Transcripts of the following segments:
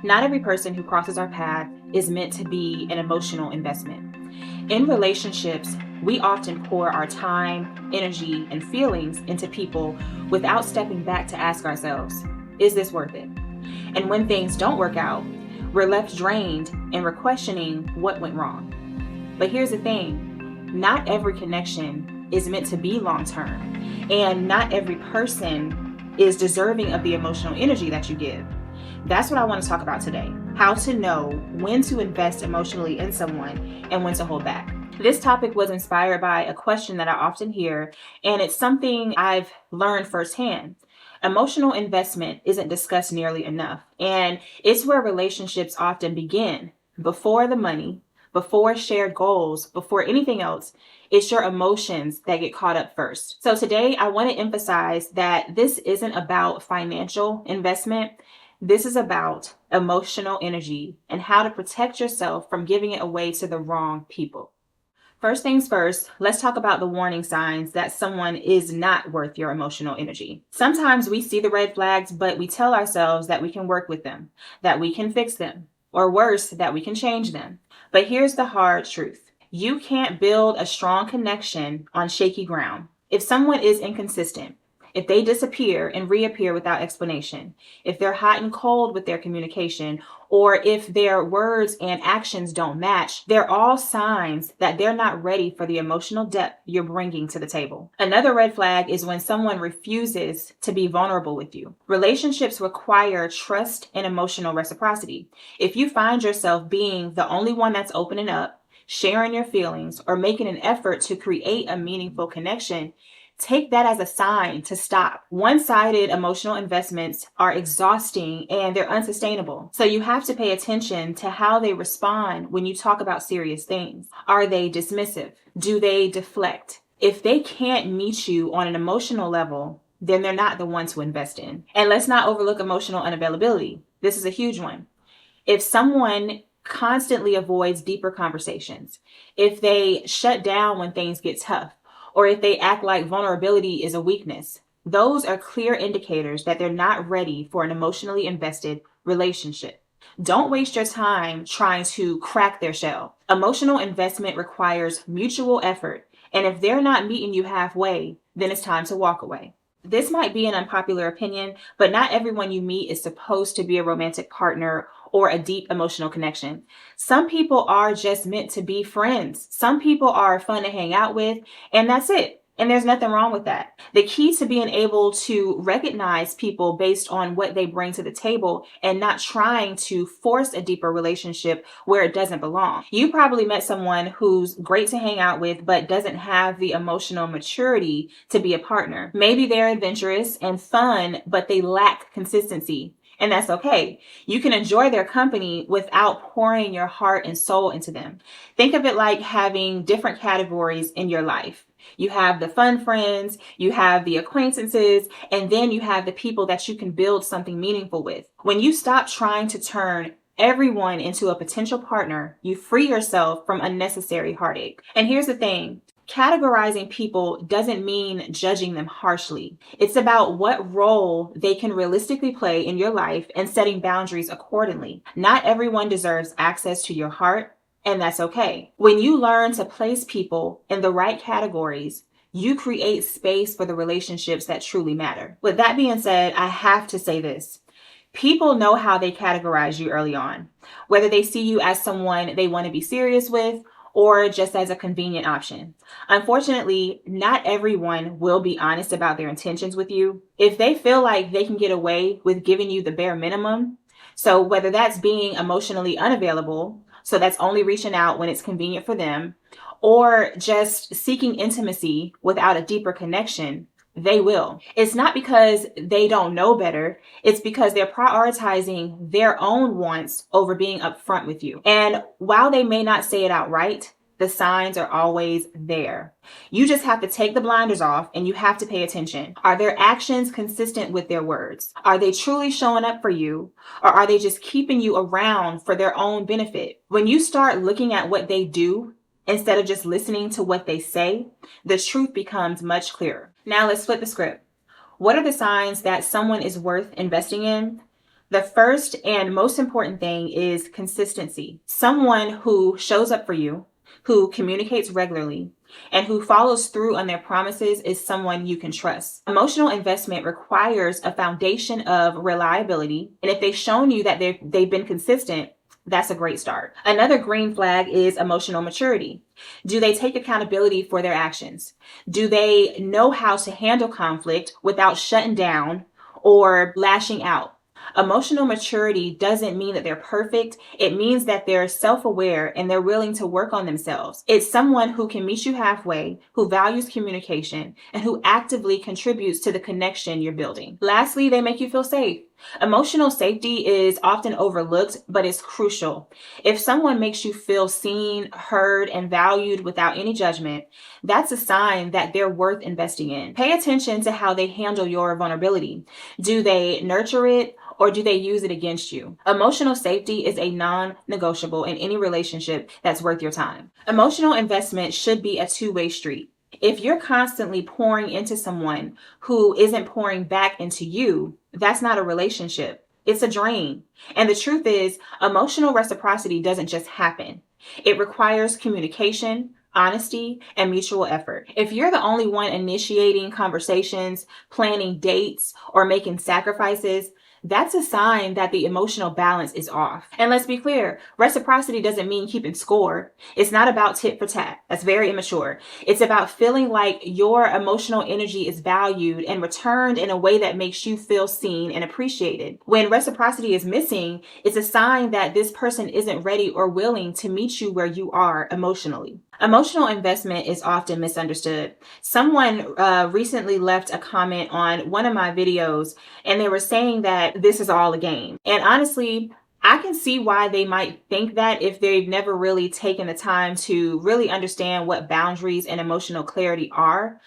Not every person who crosses our path is meant to be an emotional investment. In relationships, we often pour our time, energy, and feelings into people without stepping back to ask ourselves, is this worth it? And when things don't work out, we're left drained and we're questioning what went wrong. But here's the thing, not every connection is meant to be long-term, and not every person is deserving of the emotional energy that you give. That's what I want to talk about today. How to know when to invest emotionally in someone and when to hold back. This topic was inspired by a question that I often hear, and it's something I've learned firsthand. Emotional investment isn't discussed nearly enough, and it's where relationships often begin. Before the money, before shared goals, before anything else, it's your emotions that get caught up first. So today I want to emphasize that this isn't about financial investment. This is about emotional energy and how to protect yourself from giving it away to the wrong people. First things first, let's talk about the warning signs that someone is not worth your emotional energy. Sometimes we see the red flags, but we tell ourselves that we can work with them, that we can fix them, or worse, that we can change them. But here's the hard truth. You can't build a strong connection on shaky ground. If someone is inconsistent, if they disappear and reappear without explanation, if they're hot and cold with their communication, or if their words and actions don't match, they're all signs that they're not ready for the emotional depth you're bringing to the table. Another red flag is when someone refuses to be vulnerable with you. Relationships require trust and emotional reciprocity. If you find yourself being the only one that's opening up, sharing your feelings, or making an effort to create a meaningful connection, take that as a sign to stop. One-sided emotional investments are exhausting and they're unsustainable. So you have to pay attention to how they respond when you talk about serious things. Are they dismissive? Do they deflect? If they can't meet you on an emotional level, then they're not the one to invest in. And let's not overlook emotional unavailability. This is a huge one. If someone constantly avoids deeper conversations, if they shut down when things get tough, or if they act like vulnerability is a weakness, those are clear indicators that they're not ready for an emotionally invested relationship. Don't waste your time trying to crack their shell. Emotional investment requires mutual effort, and if they're not meeting you halfway, then it's time to walk away. This might be an unpopular opinion, but not everyone you meet is supposed to be a romantic partner or a deep emotional connection. Some people are just meant to be friends. Some people are fun to hang out with, and that's it. And there's nothing wrong with that. The key to being able to recognize people based on what they bring to the table and not trying to force a deeper relationship where it doesn't belong. You probably met someone who's great to hang out with, but doesn't have the emotional maturity to be a partner. Maybe they're adventurous and fun, but they lack consistency. And that's okay. You can enjoy their company without pouring your heart and soul into them. Think of it like having different categories in your life. You have the fun friends, you have the acquaintances, and then you have the people that you can build something meaningful with. When you stop trying to turn everyone into a potential partner, you free yourself from unnecessary heartache. And here's the thing. Categorizing people doesn't mean judging them harshly. It's about what role they can realistically play in your life and setting boundaries accordingly. Not everyone deserves access to your heart, and that's okay. When you learn to place people in the right categories, you create space for the relationships that truly matter. With that being said, I have to say this. People know how they categorize you early on, whether they see you as someone they want to be serious with or just as a convenient option. Unfortunately, not everyone will be honest about their intentions with you. If they feel like they can get away with giving you the bare minimum, so whether that's being emotionally unavailable, so that's only reaching out when it's convenient for them, or just seeking intimacy without a deeper connection, they will. It's not because they don't know better. It's because they're prioritizing their own wants over being upfront with you. And while they may not say it outright, the signs are always there. You just have to take the blinders off and you have to pay attention. Are their actions consistent with their words? Are they truly showing up for you? Or are they just keeping you around for their own benefit? When you start looking at what they do instead of just listening to what they say, the truth becomes much clearer. Now let's flip the script. What are the signs that someone is worth investing in? The first and most important thing is consistency. Someone who shows up for you, who communicates regularly, and who follows through on their promises is someone you can trust. Emotional investment requires a foundation of reliability, and if they've shown you that they've been consistent, that's a great start. Another green flag is emotional maturity. Do they take accountability for their actions? Do they know how to handle conflict without shutting down or lashing out? Emotional maturity doesn't mean that they're perfect. It means that they're self-aware and they're willing to work on themselves. It's someone who can meet you halfway, who values communication, and who actively contributes to the connection you're building. Lastly, they make you feel safe. Emotional safety is often overlooked, but it's crucial. If someone makes you feel seen, heard, and valued without any judgment, that's a sign that they're worth investing in. Pay attention to how they handle your vulnerability. Do they nurture it, or do they use it against you? Emotional safety is a non-negotiable in any relationship that's worth your time. Emotional investment should be a two-way street. If you're constantly pouring into someone who isn't pouring back into you, that's not a relationship. It's a drain. And the truth is, emotional reciprocity doesn't just happen. It requires communication, honesty, and mutual effort. If you're the only one initiating conversations, planning dates, or making sacrifices, that's a sign that the emotional balance is off. And let's be clear, reciprocity doesn't mean keeping score. It's not about tit for tat. That's very immature. It's about feeling like your emotional energy is valued and returned in a way that makes you feel seen and appreciated. When reciprocity is missing, it's a sign that this person isn't ready or willing to meet you where you are emotionally. Emotional investment is often misunderstood. Someone recently left a comment on one of my videos, and they were saying that this is all a game. And honestly, I can see why they might think that if they've never really taken the time to really understand what boundaries and emotional clarity are.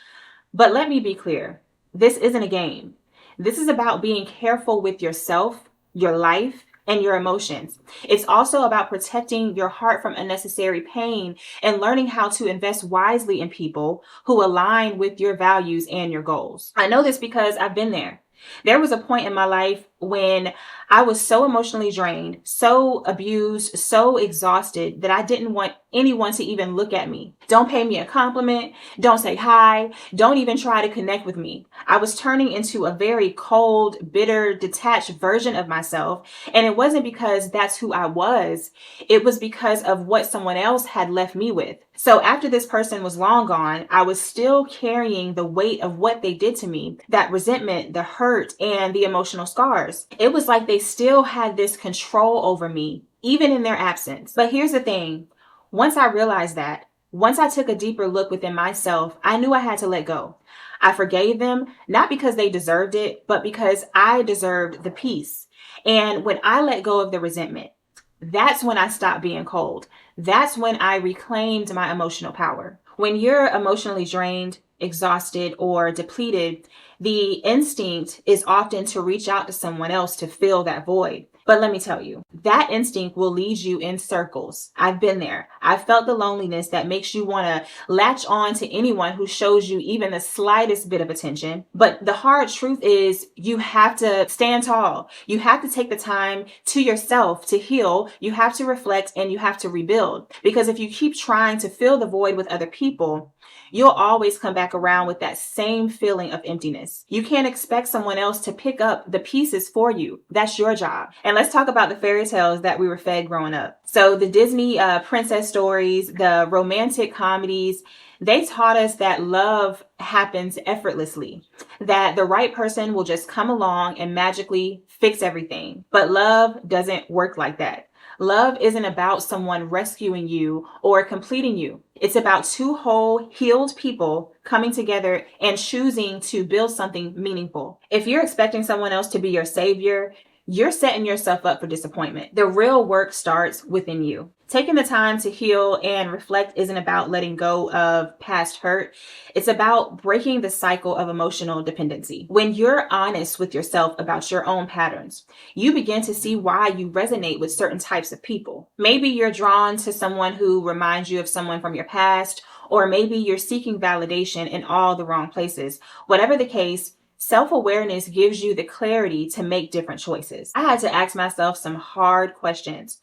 But let me be clear, this isn't a game. This is about being careful with yourself, your life, and your emotions. It's also about protecting your heart from unnecessary pain and learning how to invest wisely in people who align with your values and your goals. I know this because I've been there. There was a point in my life when I was so emotionally drained, so abused, so exhausted that I didn't want anyone to even look at me. Don't pay me a compliment. Don't say hi. Don't even try to connect with me. I was turning into a very cold, bitter, detached version of myself. And it wasn't because that's who I was. It was because of what someone else had left me with. So after this person was long gone, I was still carrying the weight of what they did to me, that resentment, the hurt, and the emotional scars. It was like they still had this control over me, even in their absence. But here's the thing. Once I realized that, once I took a deeper look within myself, I knew I had to let go. I forgave them, not because they deserved it, but because I deserved the peace. And when I let go of the resentment, that's when I stopped being cold. That's when I reclaimed my emotional power. When you're emotionally drained, exhausted, or depleted, the instinct is often to reach out to someone else to fill that void. But let me tell you, that instinct will lead you in circles. I've been there. I've felt the loneliness that makes you want to latch on to anyone who shows you even the slightest bit of attention. But the hard truth is you have to stand tall. You have to take the time to yourself to heal. You have to reflect and you have to rebuild. Because if you keep trying to fill the void with other people, you'll always come back around with that same feeling of emptiness. You can't expect someone else to pick up the pieces for you. That's your job. And let's talk about the fairy tales that we were fed growing up. So the Disney princess stories, the romantic comedies, they taught us that love happens effortlessly, that the right person will just come along and magically fix everything. But love doesn't work like that. Love isn't about someone rescuing you or completing you. It's about two whole, healed people coming together and choosing to build something meaningful. If you're expecting someone else to be your savior, you're setting yourself up for disappointment. The real work starts within you. Taking the time to heal and reflect isn't about letting go of past hurt. It's about breaking the cycle of emotional dependency. When you're honest with yourself about your own patterns, you begin to see why you resonate with certain types of people. Maybe you're drawn to someone who reminds you of someone from your past, or maybe you're seeking validation in all the wrong places. Whatever the case, Self-awareness gives you the clarity to make different choices. I had to ask myself some hard questions.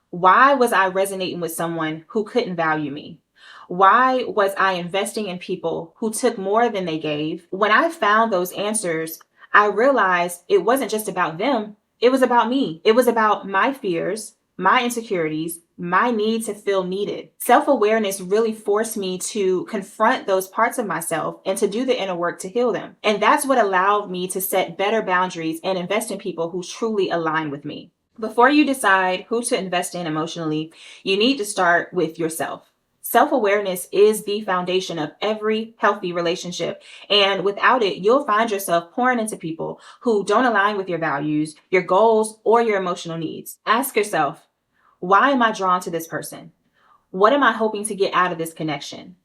Why was I resonating with someone who couldn't value me? Why was I investing in people who took more than they gave? When I found those answers, I realized it wasn't just about them. It was about me. It was about my fears, my insecurities, my need to feel needed. Self-awareness really forced me to confront those parts of myself and to do the inner work to heal them. And that's what allowed me to set better boundaries and invest in people who truly align with me. Before you decide who to invest in emotionally, you need to start with yourself. Self-awareness is the foundation of every healthy relationship. And without it, you'll find yourself pouring into people who don't align with your values, your goals, or your emotional needs. Ask yourself, why am I drawn to this person? What am I hoping to get out of this connection?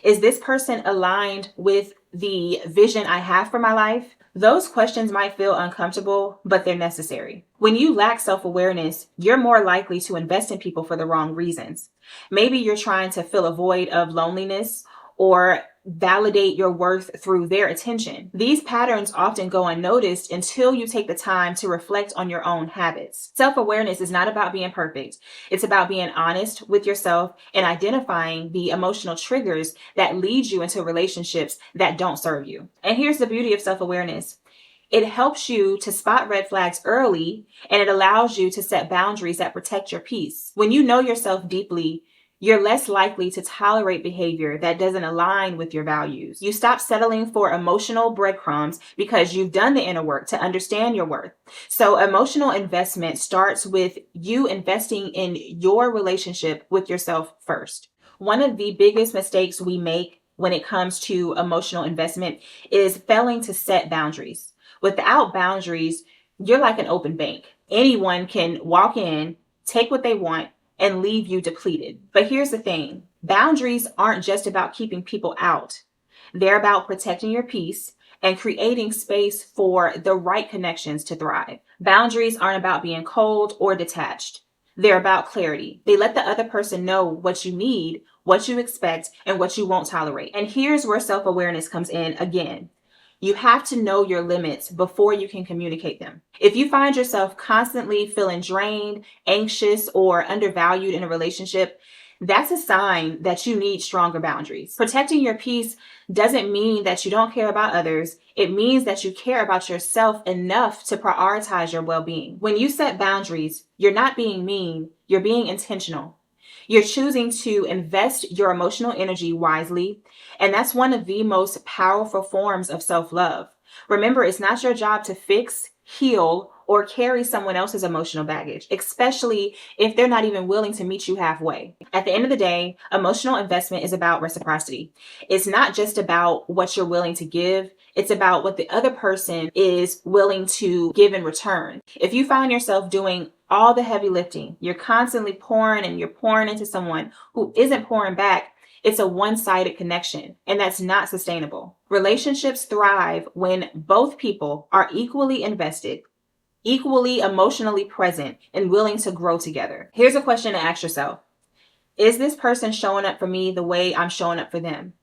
Is this person aligned with the vision I have for my life? Those questions might feel uncomfortable, but they're necessary. When you lack self-awareness, you're more likely to invest in people for the wrong reasons. Maybe you're trying to fill a void of loneliness or validate your worth through their attention. These patterns often go unnoticed until you take the time to reflect on your own habits. Self-awareness is not about being perfect. It's about being honest with yourself and identifying the emotional triggers that lead you into relationships that don't serve you. And here's the beauty of self-awareness. It helps you to spot red flags early, and it allows you to set boundaries that protect your peace. When you know yourself deeply, you're less likely to tolerate behavior that doesn't align with your values. You stop settling for emotional breadcrumbs because you've done the inner work to understand your worth. So emotional investment starts with you investing in your relationship with yourself first. One of the biggest mistakes we make when it comes to emotional investment is failing to set boundaries. Without boundaries, you're like an open bank. Anyone can walk in, take what they want, and leave you depleted. But here's the thing. Boundaries aren't just about keeping people out. They're about protecting your peace and creating space for the right connections to thrive. Boundaries aren't about being cold or detached. They're about clarity. They let the other person know what you need, what you expect, and what you won't tolerate. And here's where self-awareness comes in again. You have to know your limits before you can communicate them. If you find yourself constantly feeling drained, anxious, or undervalued in a relationship, that's a sign that you need stronger boundaries. Protecting your peace doesn't mean that you don't care about others. It means that you care about yourself enough to prioritize your well-being. When you set boundaries, you're not being mean, you're being intentional. You're choosing to invest your emotional energy wisely, and that's one of the most powerful forms of self-love. Remember, it's not your job to fix, heal, or carry someone else's emotional baggage, especially if they're not even willing to meet you halfway. At the end of the day, emotional investment is about reciprocity. It's not just about what you're willing to give. It's about what the other person is willing to give in return. If you find yourself doing all the heavy lifting, you're constantly pouring and you're pouring into someone who isn't pouring back, it's a one-sided connection, and that's not sustainable. Relationships thrive when both people are equally invested, equally emotionally present, and willing to grow together. Here's a question to ask yourself. Is this person showing up for me the way I'm showing up for them?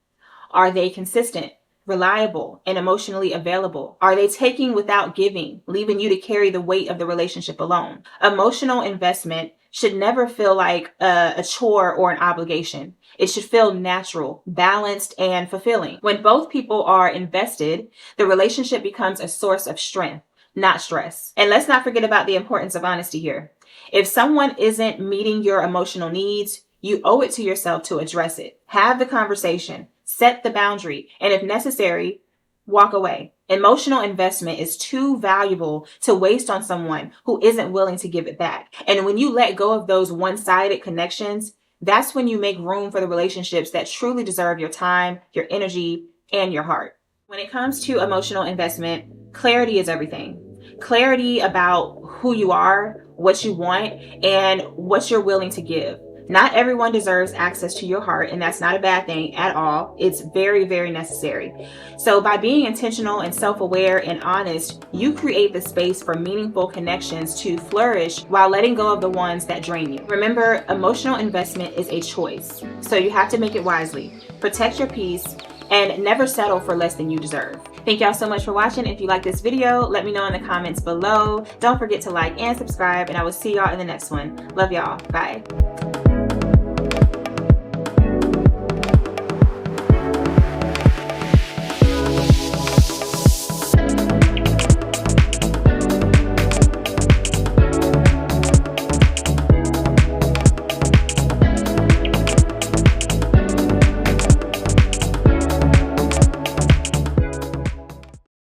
Are they consistent, reliable, and emotionally available? Are they taking without giving, leaving you to carry the weight of the relationship alone? Emotional investment should never feel like a chore or an obligation. It should feel natural, balanced, and fulfilling. When both people are invested, the relationship becomes a source of strength, not stress. And let's not forget about the importance of honesty here. If someone isn't meeting your emotional needs, you owe it to yourself to address it. Have the conversation, set the boundary, and if necessary, walk away. Emotional investment is too valuable to waste on someone who isn't willing to give it back. And when you let go of those one-sided connections, that's when you make room for the relationships that truly deserve your time, your energy, and your heart. When it comes to emotional investment, clarity is everything. Clarity about who you are, what you want, and what you're willing to give. Not everyone deserves access to your heart, and that's not a bad thing at all. It's very, very necessary. So by being intentional and self-aware and honest, you create the space for meaningful connections to flourish while letting go of the ones that drain you. Remember, emotional investment is a choice, so you have to make it wisely. Protect your peace, and never settle for less than you deserve. Thank y'all so much for watching. If you like this video, let me know in the comments below. Don't forget to like and subscribe, and I will see y'all in the next one. Love y'all. Bye.